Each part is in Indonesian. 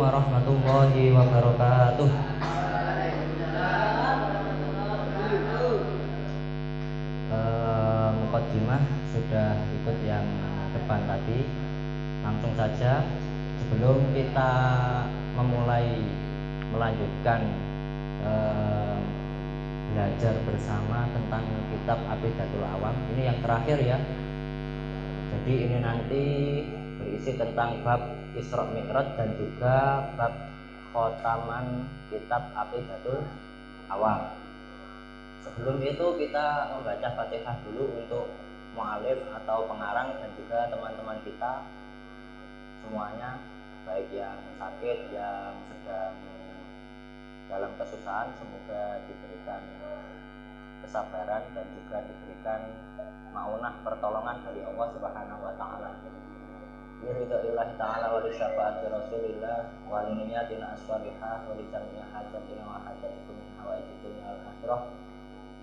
warahmatullahi wabarakatuh. Mukaddimah sudah ikut yang depan tadi. Langsung saja sebelum kita memulai melanjutkan belajar bersama tentang kitab Aqidatul Awam. Ini yang terakhir ya. Jadi ini nanti berisi tentang bab Isra Mi'raj dan juga bab khotaman kitab Aqidatul Awam. Sebelum itu kita membaca Fatihah dulu untuk mu'alif atau pengarang dan juga teman-teman kita semuanya, baik yang sakit, yang sedang dalam kesusahan, semoga diberikan kesabaran dan juga diberikan maunah pertolongan dari Allah Subhanahu wa taala. Biridaillahi ta'ala wa li syafaati Rasulillah wa li niyatina as-salihah wa li jami'i hajatina wa hajatikum min hawaiji dunya wal akhirah.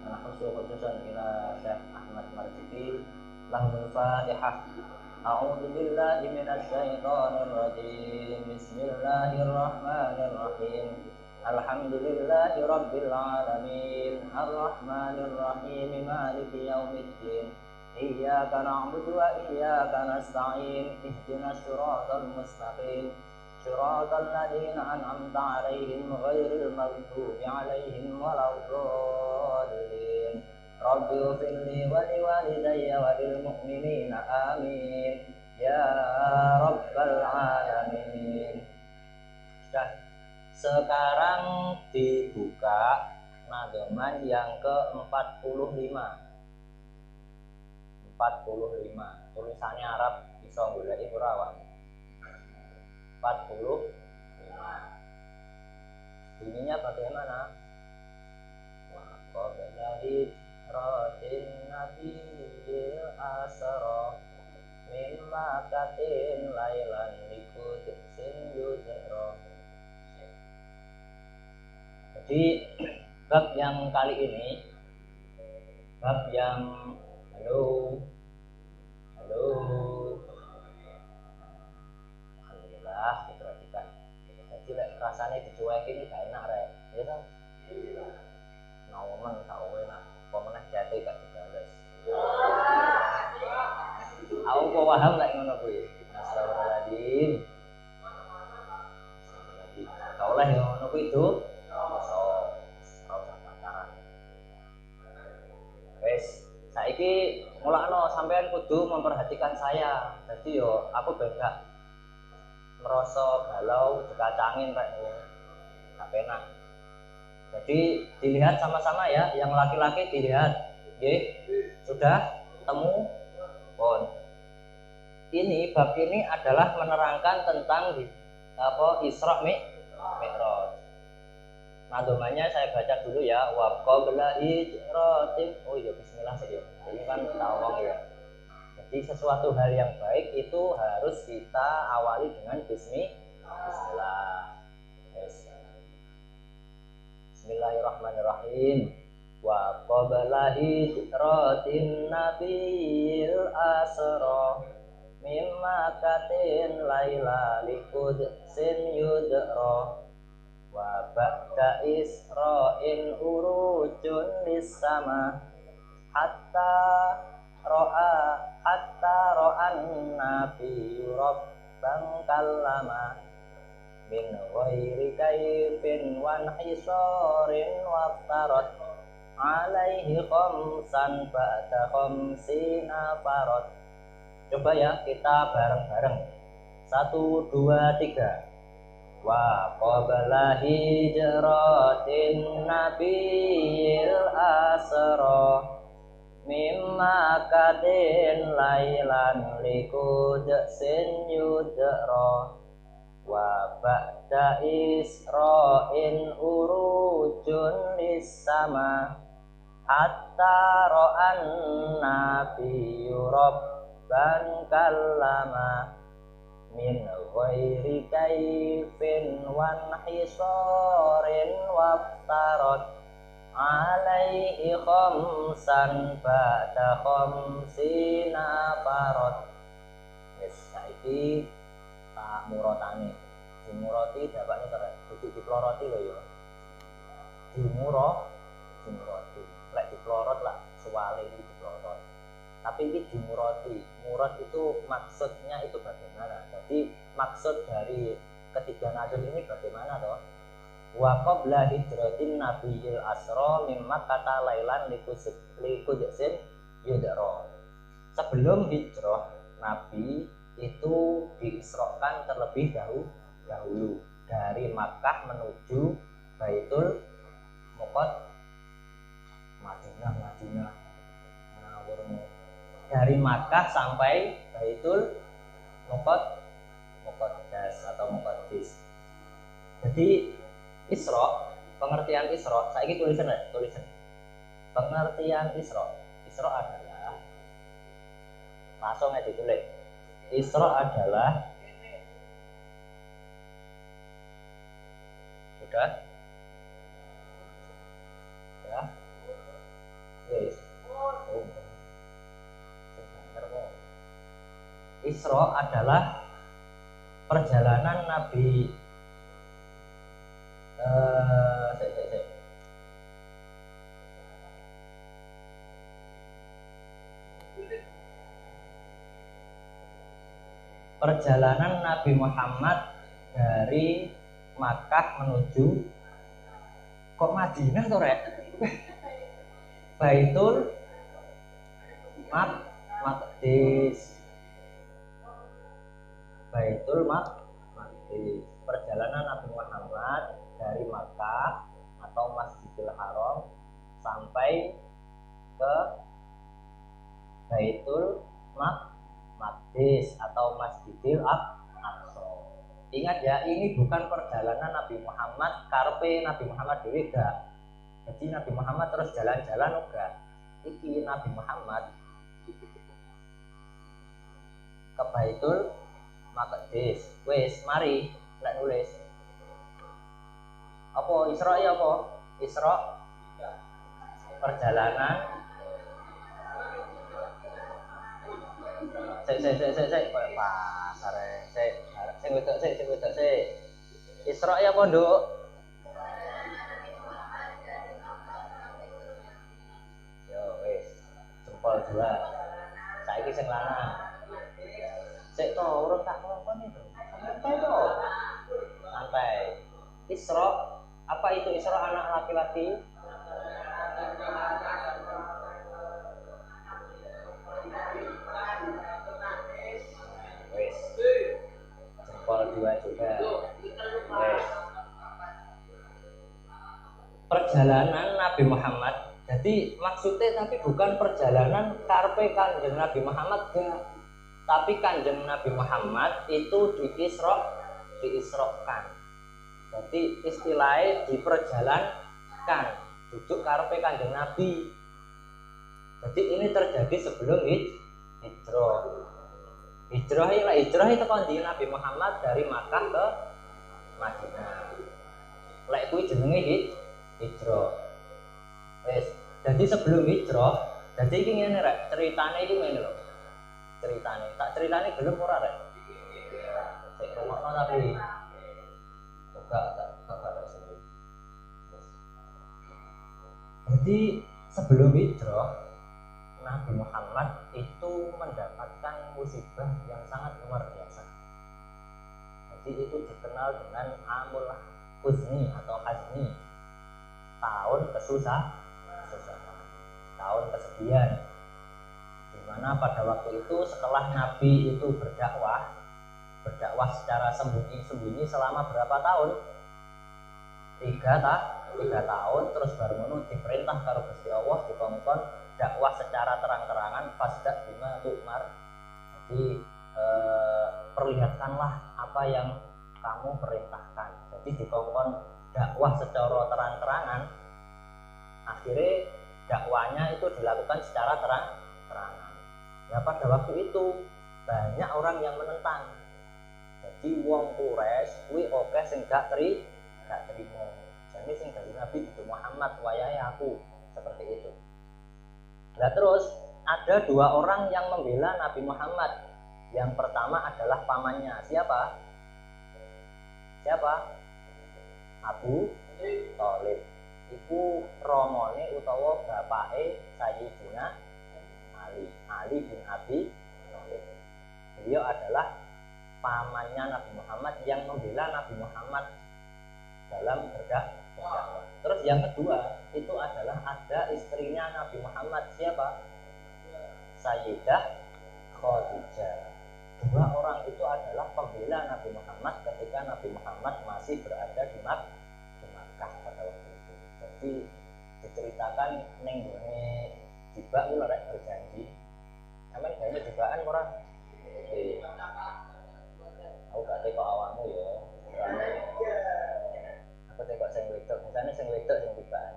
Ana khususan ila Syekh Ahmad Marzuki lahul Fatihah. A'udzu billahi minasy syaithanir rajim. Bismillahirrahmanirrahim. Alhamdulillahi rabbil alamin. Arrahmanir rahim. Maliki yaumiddin. Iyyaka na'budu wa iyyaka nasta'in. Ihdinas siratal mustaqim. Siratal ladzina an'amta 'alaihim ghairil maghdubi 'alaihim waladdallin. Rabbi ighfirli wa liwalidayya wa lil mu'minina amin ya rabbal alamin. Sudah. Sekarang dibuka nadoman yang ke-45. 45. Tulisannya Arab bisa golek iku rawang. 45. Bunyinya bagaimana? Wa qabla hijratin nabiyil asra mimma katin lailan likudsin yudhra. Jadi bab yang kali ini, bab yang halo alhamdulillah diperhatikan. Jadi rasanya dicuekin ini gak enak rek, ya kan? Nauman tau enak, pemenang jatuh gak dibales. Aku kok paham lek ngono kuwi. Astagfirullahaladzim. Kau lah yang ngono kuwi itu. Saiki mulakno sampean kudu memperhatikan saya. Jadi yo aku beda merasa galau dikacangin rek. Gak penak. Jadi dilihat sama-sama ya, yang laki-laki dilihat. Nggih. Sudah temu pon. Ini bab ini adalah menerangkan tentang Isra Mi'raj. Nadomannya saya baca dulu ya. Wa qabla hijratin. Oh iya, bismillah saja. Ini kan tawang ya. Jadi sesuatu hal yang baik itu harus kita awali dengan bismillah. Bismillahirrahmanirrahim. Wa qabla hijratin nabiyil asra mimma katin laila likudsin yudra. Wa ba'da isra'in urujun lis-sama hatta ra'an nabiyyu rabban kallama min ghairi kaifin wan hisarin waftarat alaihi khamsan ba'da khamsina farat. Coba ya kita bareng-bareng. 1, 2, 3. Wa qabla hijratin nabiyil asra mimma kadin lailan likudsin yudra. Wa ba'da isra'in urujun lis-sama hatta ra'an nabiyyu rabban kallama min ghairi kaifin wan hisarin waftarat alaihi khamsan ba'da khamsina farat. Wis saiki tak murotane dimuroti dapatnya terus kudu diploroti lho ya. Dimuroti lek diplorot lah suwale iki diplorot. Tapi ini dimuroti. Murad itu maksudnya itu bagaimana? Jadi maksud dari ketiga nazul ini bagaimana toh? Wa qabla hijratin nabiyil asra mimma kata lailan likudsin yudra. Sebelum hijrah Nabi itu diisrokan terlebih dahulu dari Makkah menuju Baitul Madinah. Dari Makkah sampai Baitul Muqaddas atau Muqaddis. Jadi Isra, pengertian Isra, saiki tulisan. Pengertian Isra adalah langsung aja ditulis. Isra adalah sudah ya yes. Isra adalah perjalanan Nabi perjalanan Nabi Muhammad dari Makkah menuju kok Madinah tuh rek Baitul Maqdis. Baitul Maqdis. Perjalanan Nabi Muhammad dari Makkah atau Masjidil Haram sampai ke Baitul Maqdis atau Masjidil Aqsa. Ingat ya, ini bukan perjalanan Nabi Muhammad karpe Nabi Muhammad dewe gak. Jadi Nabi Muhammad terus jalan-jalan enggak. Iki Nabi Muhammad ke Baitul Maqdis. Wes, mari lek nulis. Apa Isra ya apa? Isra perjalanan Sik koyo pasar sing wedok sik. Isra ya apa, Nduk? Yo wis, jempol 2. Saiki sing lanang. Sik to, urung tak ngomong itu. Santai to. Santai. Isra, apa itu Isra anak laki-laki? Wes. Jempol 2 juga. Wes. Perjalanan Nabi Muhammad. Jadi maksudnya tapi bukan perjalanan karpe Kanjeng Nabi Muhammad enggak. Tapi Kanjeng Nabi Muhammad itu diisrokan. Jadi istilahnya diperjalankan, duduk karpe Kanjeng Nabi. Jadi ini terjadi sebelum hijrah. Hijrah itu Kanjeng Nabi Muhammad dari Makkah ke Madinah. Lek kuwi jenenge hijrah. Wes, jadi sebelum hijrah, jadi iki ngene rek, ceritane iki ngene lho. Tak ceritane gelem ora rek? Sik rungokno tapi enggak sendiri. Jadi sebelum hijrah Nabi Muhammad itu mendapatkan musibah yang sangat luar biasa. Jadi itu dikenal dengan Amul Huzni atau Hazni, tahun kesusahan, tahun kesedihan. Dimana pada waktu itu setelah Nabi itu berdakwah secara sembunyi-sembunyi selama berapa tahun? 3 tahun, terus baru ngono diperintah karo Gusti Allah dikongkon dakwah secara terang-terangan fasda bima tu'mar. Jadi perlihatkanlah apa yang kamu perintahkan. Jadi dikongkon dakwah secara terang-terangan. Akhirnya dakwanya itu dilakukan secara terang-terangan. Ya pada waktu itu banyak orang yang menentang. Jadi wong Quraisy kuwi oke sing gak terima. Jadi sing dari Nabi Muhammad wayahe aku, seperti itu. Nah terus ada 2 orang yang membela Nabi Muhammad. Yang pertama adalah pamannya. Siapa? Siapa? Abu Thalib. Iku romone utawa bapake Sayyidina Ali bin Abi Thalib. Beliau adalah pamannya Nabi Muhammad yang membela Nabi Muhammad dalam berdakwah. Terus yang kedua itu adalah ada istrinya Nabi Muhammad. Siapa? Sayyidah Khadijah. Dua orang itu adalah pembela Nabi Muhammad ketika Nabi Muhammad masih berada di Makkah pada waktu itu. Jadi diceritakan neng gone jibak ku lek berjanji. Sampeyan gawe jibakan ora? Aku gak teko awakmu ya. Aku teko sing wedok, misalnya sing wedok sing jibakan.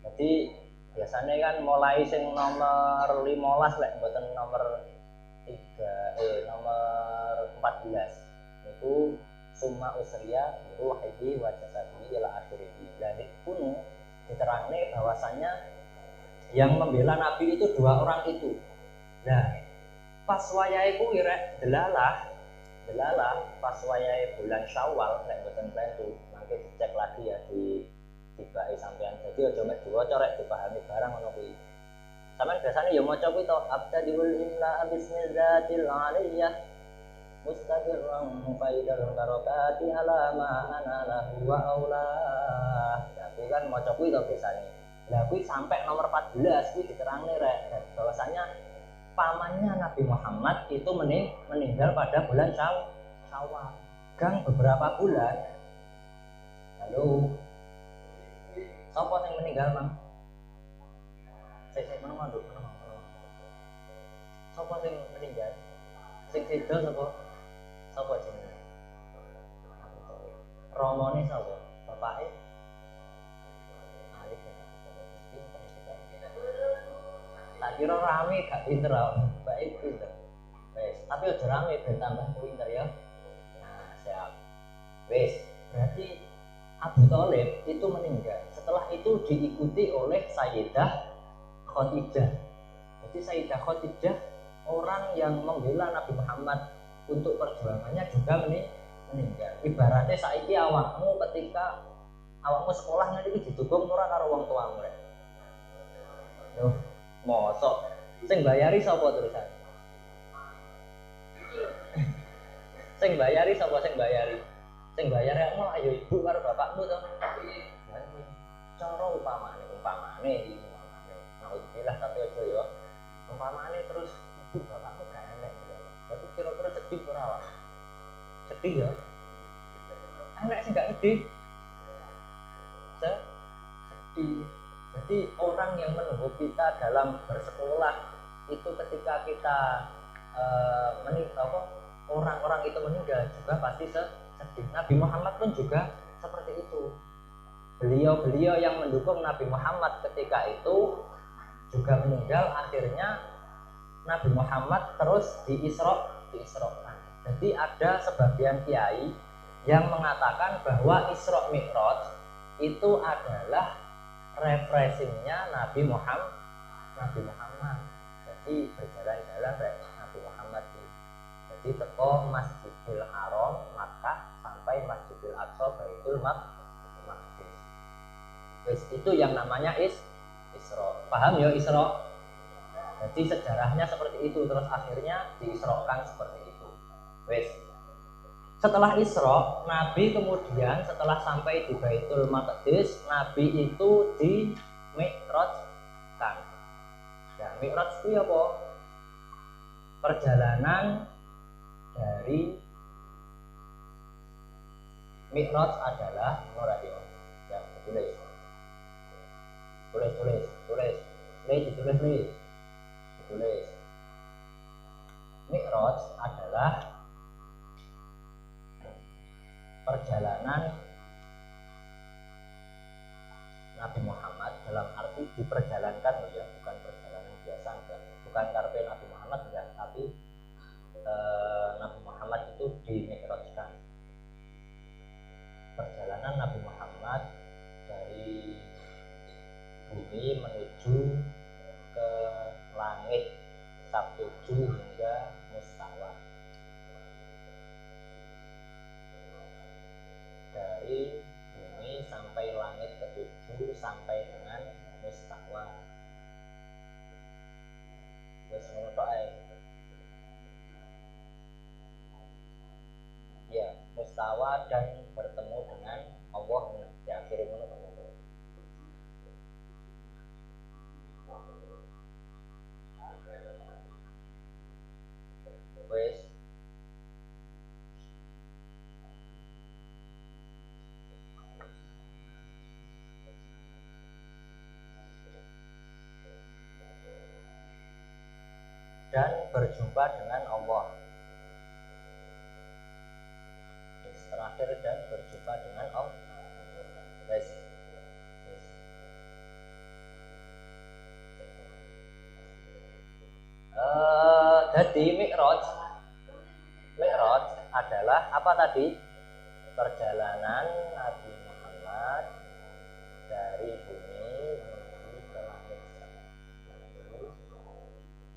Jadi biasanya kan mulai sing nomor 15 lek mboten nomor 14 itu summa usriya ruhihi wa jasadihi ila akhirih. Lah niku diterangne bahwasanya yang membela Nabi itu dua orang itu. Nah, pas wayahe kuwi rek delalah pas wayahe bulan Syawal lek mboten klentu, mangke dicek lagi ya dibake sampean. Jadi aja mek diwaca rek dipahami barang ngono kuwi. Sampeyan biasane ya maca kuwi to abtadiul imla bismillatil aliyah mustaqirran faidal barakati ala ma ana lahu wa aula. Ya kuwi kan maca kuwi to biasane. Lah kuwi sampai nomor 14 kuwi diterangne rek bahwasanya pamannya Nabi Muhammad itu meninggal pada bulan Syawal. Gang beberapa bulan. Halo. Sapa yang meninggal, Mang? Saya meneng manduk. Sapa yang meninggal? Sing sedo sapa? Sapa jenenge? Romone sapa? Bapake? Ali bin Abi Thalib. Tak kira rame gak pinter awak. Baik pinter. Wes, tapi aja rame ben tambah pinter ya. Nah, siap. Wes, berarti Abu Thalib itu meninggal. Setelah itu diikuti oleh Sayyidah Khadijah. Jadi Sayyidah Khadijah orang yang membela Nabi Muhammad untuk perjuangannya juga meninggal. Ibaratnya saiki awakmu ketika awakmu sekolah nanti didukung ora karo wong tuamu rek. Loh, mosok sing bayari sapa terusan? Sing bayari sapa sing bayari? Sing bayari aku ayo ibu karo bapakmu to. Cara umpamane alhamdulillah tapi aja ya. Umpamane terus ibu bapakmu gak enek. Berarti kira-kira sedih ora awak? Sedih ya. Enek sing gak sedih. Sedih. Jadi orang yang menunggu kita dalam bersekolah itu ketika kita orang-orang itu meninggal juga pasti sedih. Nabi Muhammad pun juga seperti itu. Beliau yang mendukung Nabi Muhammad ketika itu juga meninggal. Akhirnya Nabi Muhammad terus diisrokan. Jadi ada sebagian kiai yang mengatakan bahwa Isra Mi'raj itu adalah refreshingnya Nabi Muhammad. Jadi berjalan-jalan Nabi Muhammad itu. Jadi teko Masjidil Haram Makkah sampai Masjidil Aqsa Baitul Maqdis. Itu yang namanya Isra. Paham ya Isra? Jadi sejarahnya seperti itu, terus akhirnya diisrokan seperti itu. Setelah Isra, Nabi kemudian setelah sampai di Baitul Maqdis, Nabi itu di Mi'rajkan. Nah, Mi'raj itu apa? Perjalanan dari Mi'raj adalah radio. Ya, ditulis. Mi'raj adalah perjalanan Nabi Muhammad dalam arti diperjalankan ya, bukan perjalanan biasa enggak. Bukan karpe Nabi Muhammad enggak, tapi Nabi Muhammad itu dimi'rajkan. Perjalanan Nabi Muhammad dari bumi menuju ke mustawa dan bertemu dengan Allah. Diakhiri ngono Pak. Wes dan berjumpa dengan Allah. Terakhir dan berjumpa dengan Allah. Wes jadi Mi'raj adalah apa tadi? Perjalanan Nabi Muhammad dari bumi menuju ke langit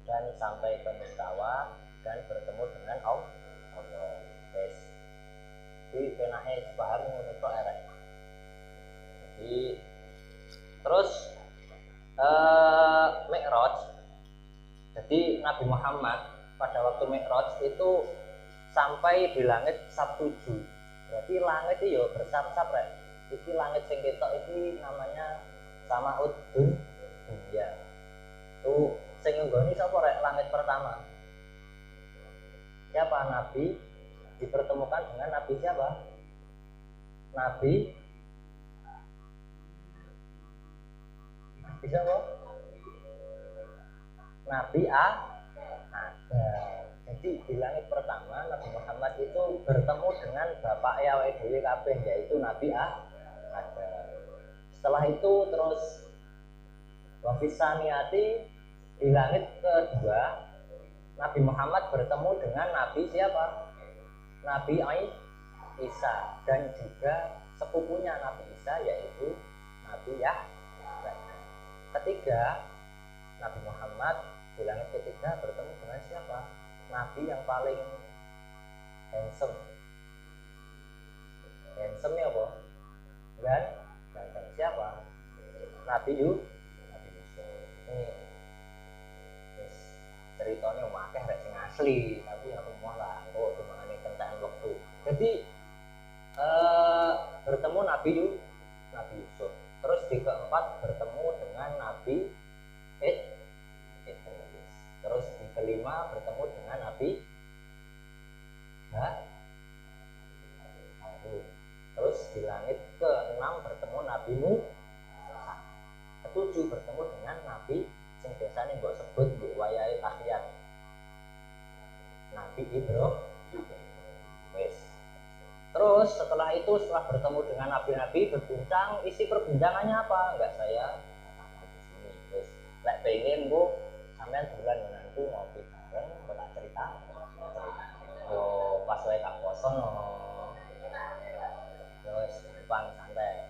dan sampai ke mustawa dan bertemu dengan Allah. Yes. Jadi penake paham ngono tok arek. Jadi terus Mi'raj. Jadi Nabi Muhammad pada waktu Mi'raj itu sampai di langit Sabtuju. Berarti langit itu ya bersab-sab rek. Iki langit sing ketok iki namanya Samaud Dunya. Tuh sing nggoni sapa rek langit pertama? Siapa? Nabi dipertemukan dengan Nabi siapa? Nabi siapa? Nabi ada. Jadi di langit pertama Nabi Muhammad itu bertemu dengan bapak awake dhewe kabeh yaitu Nabi ada. Setelah itu terus wafisaniati di langit kedua Nabi Muhammad bertemu dengan Nabi siapa? Nabi Isa dan juga sepupunya Nabi Isa yaitu Nabi Yahya. Ketiga Nabi Muhammad di langit ketiga bertemu dengan siapa? Nabi yang paling handsome. Handsome ya apa? Dan siapa? Nabi Yusuf. Ini ceritanya akeh rek sing asli, tapi aku malah kok cuma kentaan waktu. Jadi bertemu Nabi Yusuf. Terus di keempat bertemu dengan Nabi Idris. Terus di kelima bertemu dengan Nabi Harun. Terus di langit ke-6 bertemu Nabi Musa. Ketujuh bertemu dengan Nabi sing biasane mbok sebut di wayahe tahiyat. Nabi Ibrahim. Wes. Terus setelah itu setelah bertemu dengan nabi-nabi berbincang, isi perbincangannya apa? Enggak saya terus lek pengen Bu sampean bulan menantu ngopi bareng kok cerita. Oh, pas wae tak poso no. Terus gampang santai.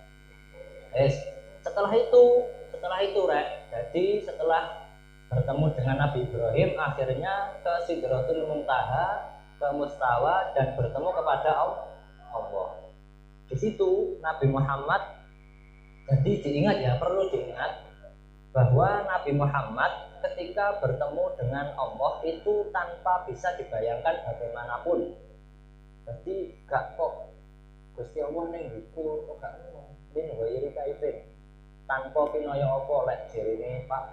Wes, setelah itu rek. Jadi setelah bertemu dengan Nabi Ibrahim akhirnya ke Sidratul Muntaha, ke Mustawa dan bertemu kepada Allah. Di situ Nabi Muhammad jadi diingat ya, perlu diingat bahwa Nabi Muhammad ketika bertemu dengan Allah itu tanpa bisa dibayangkan bagaimanapun. Jadi gak kok Gusti Allah ning iku kok gak ngono. Dene wae kaiten. Tanpa kinaya apa lek jerene Pak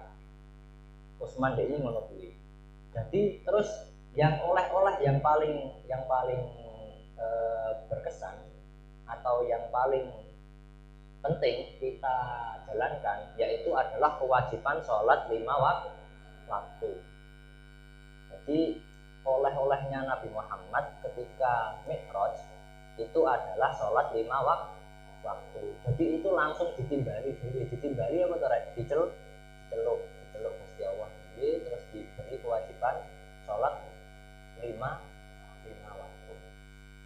Usman DI ngono kuwi. Jadi terus yang oleh-oleh yang paling berkesan atau yang paling penting kita jalankan yaitu adalah kewajiban sholat 5 waktu. Jadi oleh-olehnya Nabi Muhammad ketika Mi'raj itu adalah sholat 5 waktu. Jadi itu langsung ditimbali apa tuh rek? Diceluk Gusti Allah terus diberi kewajiban sholat 5 waktu.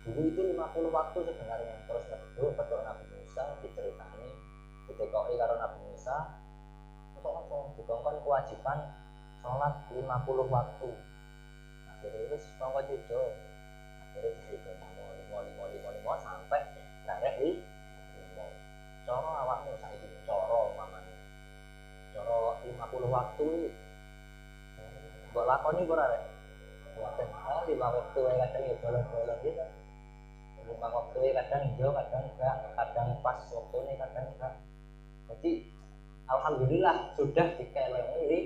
Dulu itu 50 waktu sebenarnya. Terus betul Nabi Musa diceritani ditekoki karo Nabi Musa apa dikongkon kewajiban sholat 50 waktu. Akhirnya wis kongkon itu akhirnya disitu 5 sampai karek 5. Coro awakmu saiki coro mamane. Coro 50 waktu mbok lakoni ora rek? Mboten. 5 waktu wae kadang ya bolong-bolong gitu. lupa waktu kadang hijau kadang enggak, kadang pas waktu ini kadang enggak. Jadi alhamdulillah sudah dikelengi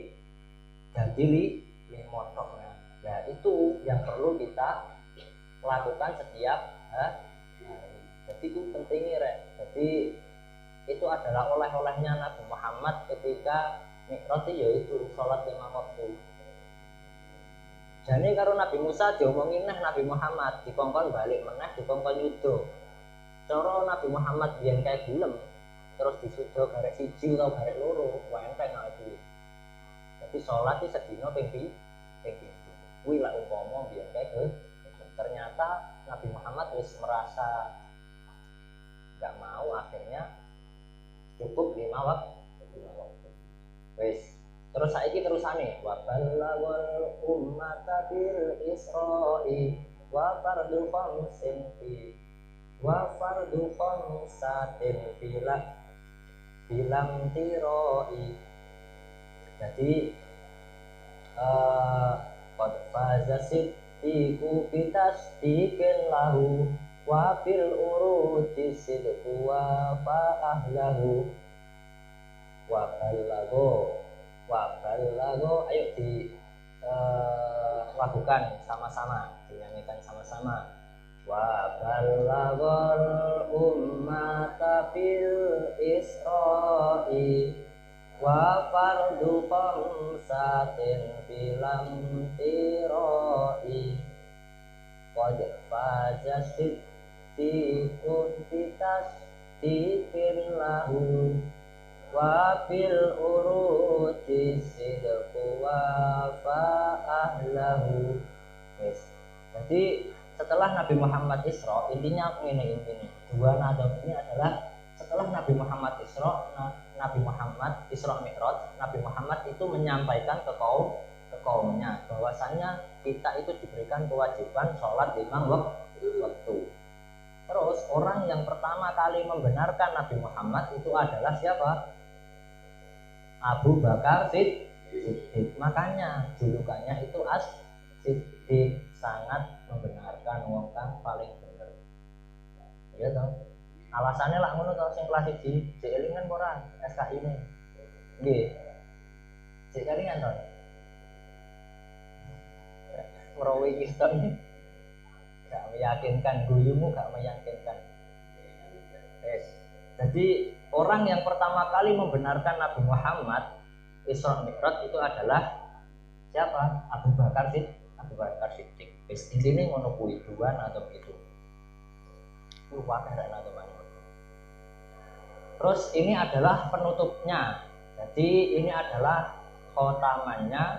jadi limotoknya. Nah itu yang perlu kita lakukan setiap hari. Jadi itu pentingnya rek. Jadi itu adalah oleh-olehnya Nabi Muhammad ketika Mi'raj, yaitu sholat 5 waktu. Jadi karo Nabi Musa diomongin Nabi Muhammad dikongkon balik meneh dikongkon yudo. Cara Nabi Muhammad biyen kayak gelem terus disudo garek siji atau garek loro, wae enteng iki. Jadi sholat itu sedina ping ping kuwi lak umpama biyen kayak ternyata Nabi Muhammad wis merasa nggak mau, akhirnya cukup 5 waktu. Wis terus saiki terusane wa ballagul ummata bil isra'i wa fardu khamsin fi wa fardu khamsatin bilam tiroi. Jadi qad faza siddiqu bitasdiqin lahu wa bil uruti sidqu wa fa ahlahu wa balago. Ayo di lakukan sama-sama, dinyanyikan sama-sama. Wa balagol ummata bil isra'i wa fardu khamsatin bilam tiroi qad faza siddiqun bitasdiqin lahu wa fil uruti sidqu wa fa ahlahu. Jadi setelah Nabi Muhammad Isra, intinya ini dua nada ini adalah setelah Nabi Muhammad Isra, Nabi Muhammad Isra Mi'raj, Nabi Muhammad itu menyampaikan ke kaumnya bahwasannya kita itu diberikan kewajiban sholat 5 waktu. Terus orang yang pertama kali membenarkan Nabi Muhammad itu adalah siapa? Abu Bakar Siddiq. Makanya julukannya itu As-Siddiq, sangat membenarkan, wong kang paling bener. Iya toh? Alasannya lah ngono toh, sing kelas 1 dielingan ora SKI ini. Nggih. Dielingan toh. Merawi kita ini gak meyakinkan, guyumu gak meyakinkan. Yes. Jadi orang yang pertama kali membenarkan Nabi Muhammad Isra Mi'raj itu adalah siapa? Abu Bakar Siddiq. Wis intine ngono kuwi duan atau begitu. Lupa karena teman. Terus ini adalah penutupnya. Jadi ini adalah khotamannya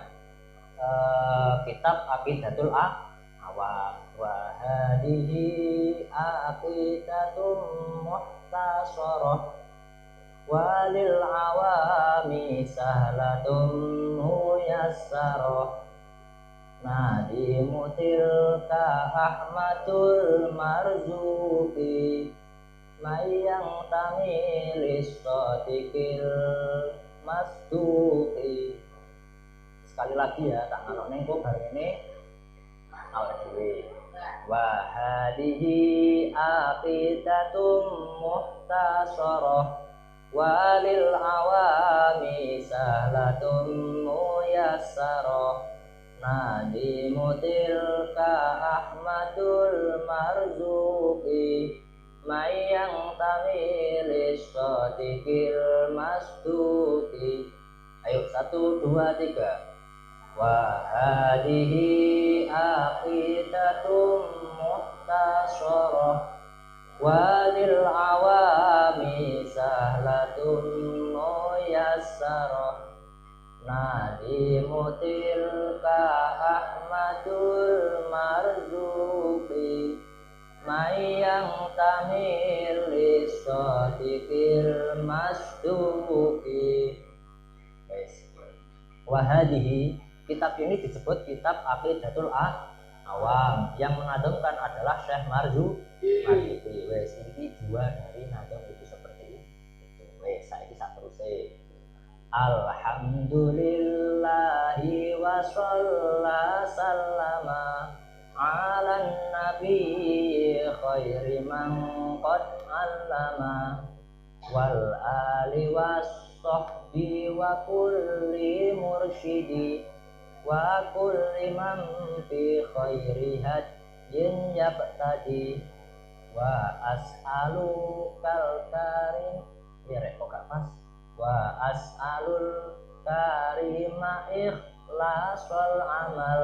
kitab Aqidatul Awam. Wa hadhihi aqidatum muhtasarah walil awami sahlatun muyassarah nadimutil ka ahmadul marzuki mayang tamilis sotikil masduki. Sekali lagi ya, tak ngalok nengko bareng ini awal dhewe. Wa hadhihi aqidatum muhtasarah walil awami sahlatun muyassarah nadimutil ka ahmadul marzuki mayang tamilis sotikil masduki. Ayo 1, 2, 3. Wa hadhihi aqidatum muhtasarah walil awami sahlatun muyassarah nadimutil ka ahmadul marzuki mayang tamilis sotikil masduki. Wahadihi, kitab ini disebut kitab Aqidatul Awam, yang menadamkan adalah Syekh Marzuki. Wes ini dua dari nadam itu seperti itu. Wes saiki sak teruse. Alhamdulillahi wa sallama ala nabi khairi wal ali was-sahbi wa kulli mursyidi wa kulli man fi khairi hadyin yabtadi wa as'alu kal karim ya rek kok gak pas wa as'alul karima ikhlasal amal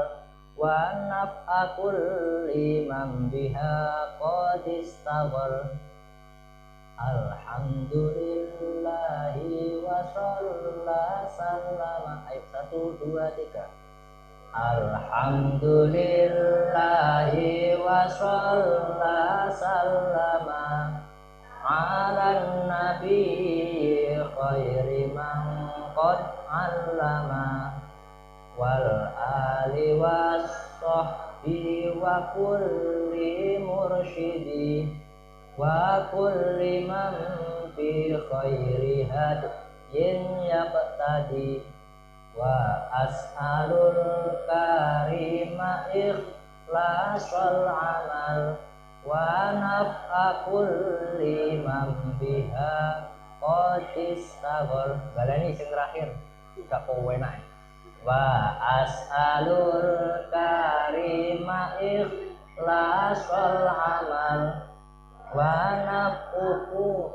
wa naf'a kulli man biha qad istaghal alhamdulillahi wa sallama ayat 1 2 3 alhamdulillahi wa sallama ala nabi khairi man qad allama wal ali was sahbi wa kulli mursyidi wa kulli man bi khairi hadyin yaqtadi wa as'alul karima ikhlasal amal wa naf'a kulli man biha qad istaghal balani sing terakhir gak kowe enak wa as'alul karima ikhlasal amal wa naf'atu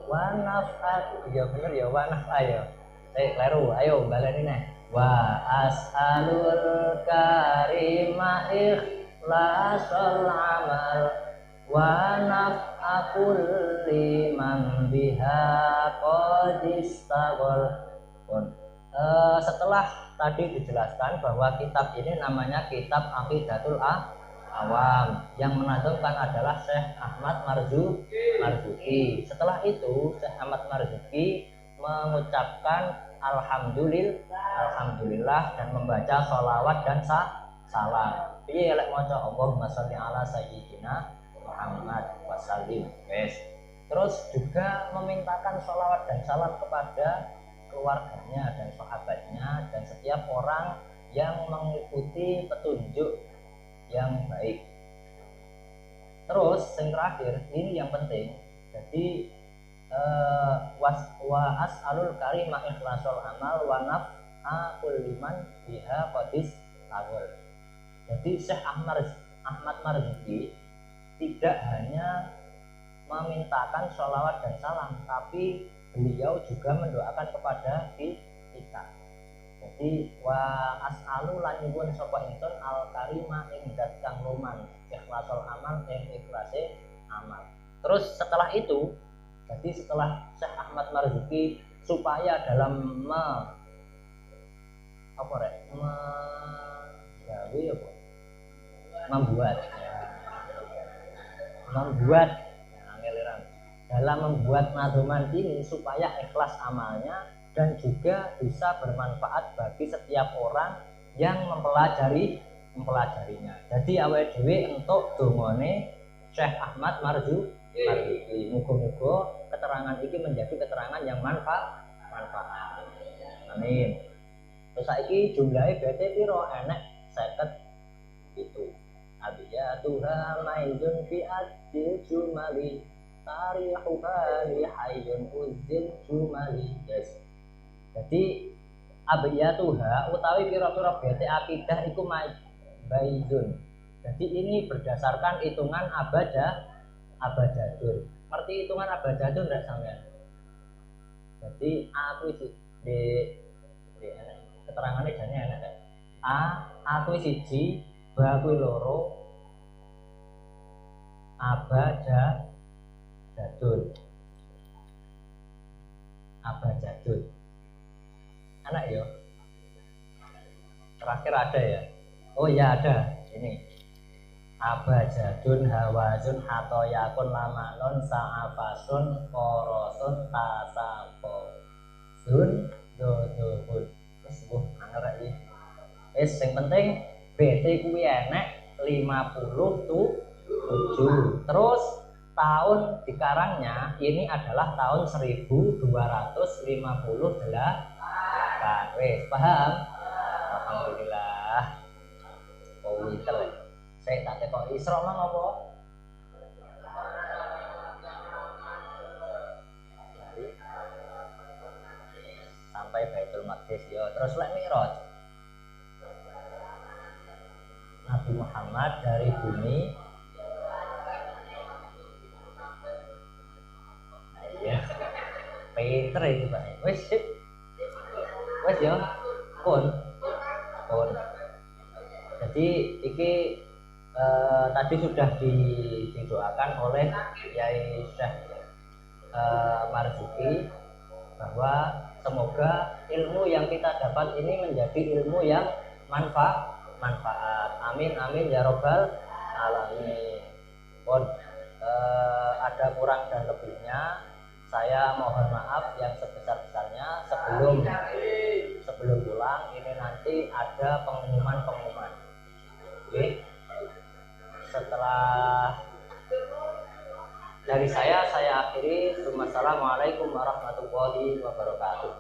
ya bener ya wa naf'a ya kleru ayo baleni neh wa as'alul karima ikhlasal amal wa naf'a kulli man biha qad istaghal. Setelah tadi dijelaskan bahwa kitab ini namanya kitab Aqidatul Awam yang menantumkan adalah Syekh Ahmad Marzuki. Setelah itu Syekh Ahmad Marzuki mengucapkan alhamdulillah dan membaca sholawat dan salam. Piye lek maca Allahumma sholli ala sayyidina Muhammad wasallim. Terus juga memintakan sholawat dan salam kepada keluarganya dan sahabatnya dan setiap orang yang mengikuti petunjuk yang baik. Terus yang terakhir ini yang penting. Jadi wa as'alul karima ikhlasul amal wa naf'a kulli man biha qadis awal. Jadi Syekh Ahmad Marzuki tidak hanya memintakan sholawat dan salam, tapi beliau juga mendoakan kepada kita. Jadi wa as'alu lan nyuwun sapa ingsun al karima ing zat kang luman ikhlasul amal ing ikhlase amal. Terus setelah itu, jadi setelah Syekh Ahmad Marzuki supaya dalam membuat nadzuman ini supaya ikhlas amalnya dan juga bisa bermanfaat bagi setiap orang yang mempelajarinya. Jadi awake dhewe entuk dongane Syekh Ahmad Marzuki. Muga-muga keterangan ini menjadi keterangan yang manfaat. Amin. Terus saiki jumlahe bete piro? Enek 50 itu. Abiyatuha maizun fi adil jumali tarihuha li hayyun uzzil jumali. Yes. Jadi abiyatuha utawi pira-pira bete akidah iku maizun. Jadi ini berdasarkan hitungan abjadul. Ngerti hitungan abjadul enggak sampean? Jadi aku isi di keterangannya jane enak kan. Aku siji, B aku loro, abjadul. Anak ya. Terakhir ada ya. Oh ya ada. Ini abjadun hawazun hatoyakun lamanun sa'afasun korosun tasafosun dodohun. Terus anggar iki. Yang penting BT kuwi enek 57. Terus tahun dikarangnya ini adalah tahun 1258. Wes paham? Alhamdulillah. Oh winter. Saya tak tekok Isra mang apa? hadis ya. Terus lek Mi'raj, Nabi Muhammad dari bumi, ya pinter itu Pak. Wes sip. Wes ya. Pun. Jadi iki tadi sudah didoakan oleh Yai Syekh Marzuki bahwa semoga ilmu yang kita dapat ini menjadi ilmu yang manfaat. Amin amin ya robbal alamin. Pun ada kurang dan lebihnya saya mohon maaf yang sebesar-besarnya. Sebelum pulang ini nanti ada pengumuman. Oke. Setelah dari saya akhiri. Assalamualaikum warahmatullahi wabarakatuh.